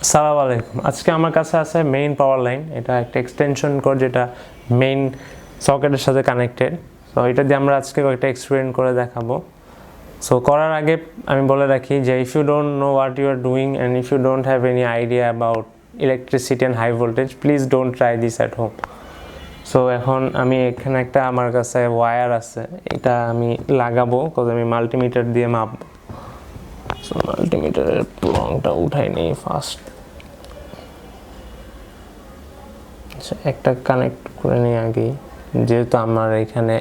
আসসালামু আলাইকুম। আজকে আমার কাছে আছে মেইন পাওয়ার লাইন। এটা একটা এক্সটেনশন কোড যেটা মেইন সকেটের সাথে কানেক্টেড। সো এটা দিয়ে আমরা আজকে একটা এক্সপেরিমেন্ট করে দেখাবো। সো করার আগে আমি বলে রাখি যে if you don't know what you are doing and if you don't have any idea about electricity and high voltage, please don't try this at home. So এখন আমি এখানে একটা আমার কাছে ওয়্যার আছে, এটা আমি লাগাবো কজ আমি মাল্টিমিটার দিয়ে মাপবো। সো মাল্টিমিটারের রংটা উঠাই নেই ফার্স্ট। আচ্ছা, একটা কানেক্ট করে নিই আগে, যেহেতু আমার এখানে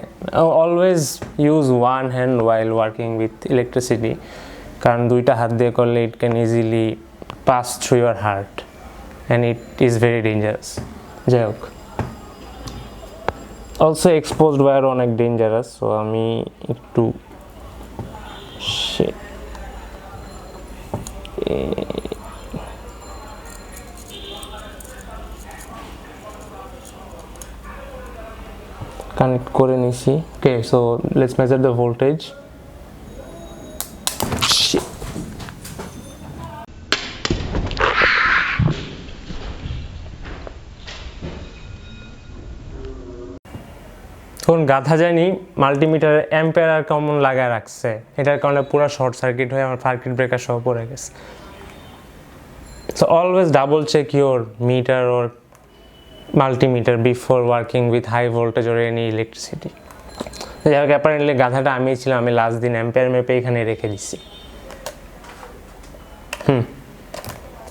always use one hand while working with electricity, কারণ দুইটা হাত দিয়ে করলে it can easily pass through your heart and it is very dangerous. যাই হোক, অলসো এক্সপোজড ওয়্যার অনেক ডেঞ্জারাস। সো আমি একটু কানেক্ট করে নিছি। Okay, so let's measure the voltage. তখন গাধা জানি মাল্টিমিটারের অ্যাম্পিয়ার আর কমন লাগায় রাখছে, এটার কারণে পুরো শর্ট সার্কিট হয়ে আমার সার্কিট ব্রেকার সহ পড়ে গেছে। So always double check your meter or multimeter before working with high voltage or any electricity. যাই হোক, অ্যাপারেন্টলি গাধাটা আমি ছিলাম, আমি লাস্ট দিন অ্যাম্পিয়ার মেপে এখানে রেখে দিচ্ছি।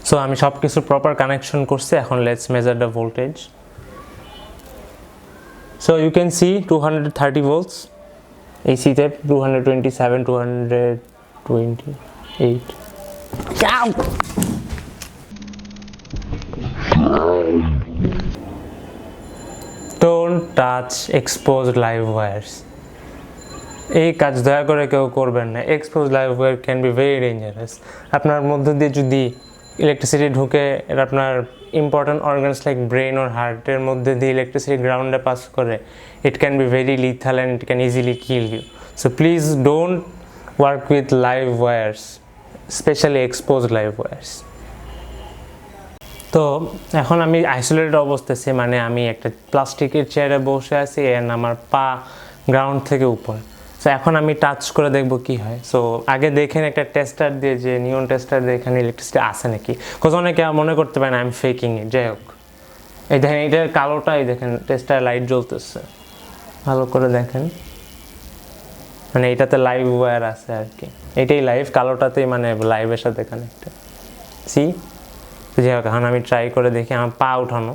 সো আমি সব কিছু প্রপার কানেকশন করছি। এখন let's measure the voltage. So you can see 230 volts, এসিতে 227, 228. Don't touch exposed live wires. এই কাজ দয়া করে কেউ করবেন না। Expose live wire can be very dangerous. আপনার মধ্য দিয়ে যদি ইলেকট্রিসিটি ঢুকে, এটা আপনার important organs like brain or হার্টের মধ্যে দিয়ে ইলেকট্রিসিটি গ্রাউন্ডে পাস করে, it can be very lethal and it can easily kill you. So please don't work with live wires, specially exposed live wires. তো এখন আমি আইসোলেটেড অবস্থায়, মানে আমি একটা প্লাস্টিকের চেয়ারে বসে আছি অ্যান্ড আমার পা গ্রাউন্ড থেকে উপর। সো এখন আমি টাচ করে দেখবো কি হয়। সো আগে দেখেন একটা টেস্টার দিয়ে, যে নিয়ন টেস্টার দিয়ে এখানে ইলেকট্রিসিটি আসে নাকি, কজ অনেকে মনে করতে পারেন আই এম ফেকিং ইট। যাই হোক, এই দেখেন এইটার কালোটা, এই দেখেন টেস্টার লাইট জ্বলতেছে, ভালো করে দেখেন, মানে এইটাতে লাইভ ওয়্যার আছে আর কি, এটাই লাইভ, কালোটাতেই মানে লাইভের সাথে কানেক্টেড। সি, যাই হোক, এখন আমি ট্রাই করে দেখি আমার পা উঠানো।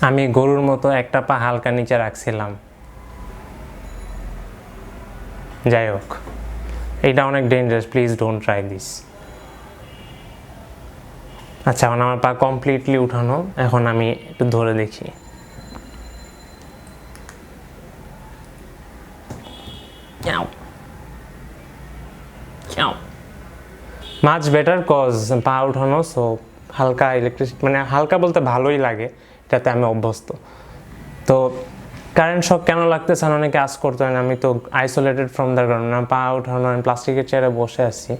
আমি গরুর মতো একটা পা হালকা নিচে রাখছিলাম। যাই হোক, এটা অনেক dangerous, please don't try this. আচ্ছা, এখন আমার পা কমপ্লিটলি উঠানো। এখন আমি একটু ধরে দেখি। মাচ বেটার, কজ পা উঠানো। সো হালকা ইলেকট্রিসিটি, মানে হালকা বলতে ভালোই লাগে, এটাতে আমি অভ্যস্ত। তো কারেন্ট শক কেন লাগতেছে অনেকে আজ করতে হয় না, আমি তো আইসোলেটেড ফ্রম দ্য গ্রাউন্ড, না পা উঠানো, আমি প্লাস্টিকের চেয়ারে বসে আছি,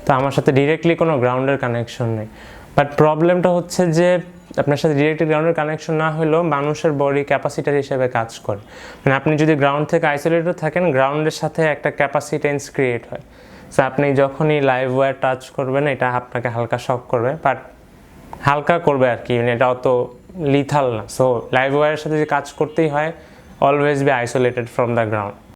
তো আমার সাথে ডিরেক্টলি কোনো গ্রাউন্ডের কানেকশন নেই। বাট প্রবলেমটা হচ্ছে যে আপনার সাথে ডিরেক্টলি গ্রাউন্ডের কানেকশন না হলেও মানুষের বডি ক্যাপাসিটার হিসেবে কাজ করে। মানে আপনি যদি গ্রাউন্ড থেকে আইসোলেটেড থাকেন, গ্রাউন্ডের সাথে একটা ক্যাপাসিটেন্স ক্রিয়েট হয়। সো আপনি যখনই লাইভ ওয়্যার টাচ করবেন, এটা আপনাকে হালকা শক করবে, বাট হালকা করবে আর কি, মানে এটা অত লিথাল না। সো লাইভ ওয়্যারের সাথে যে কাজ করতেই হয়, always be isolated from the ground.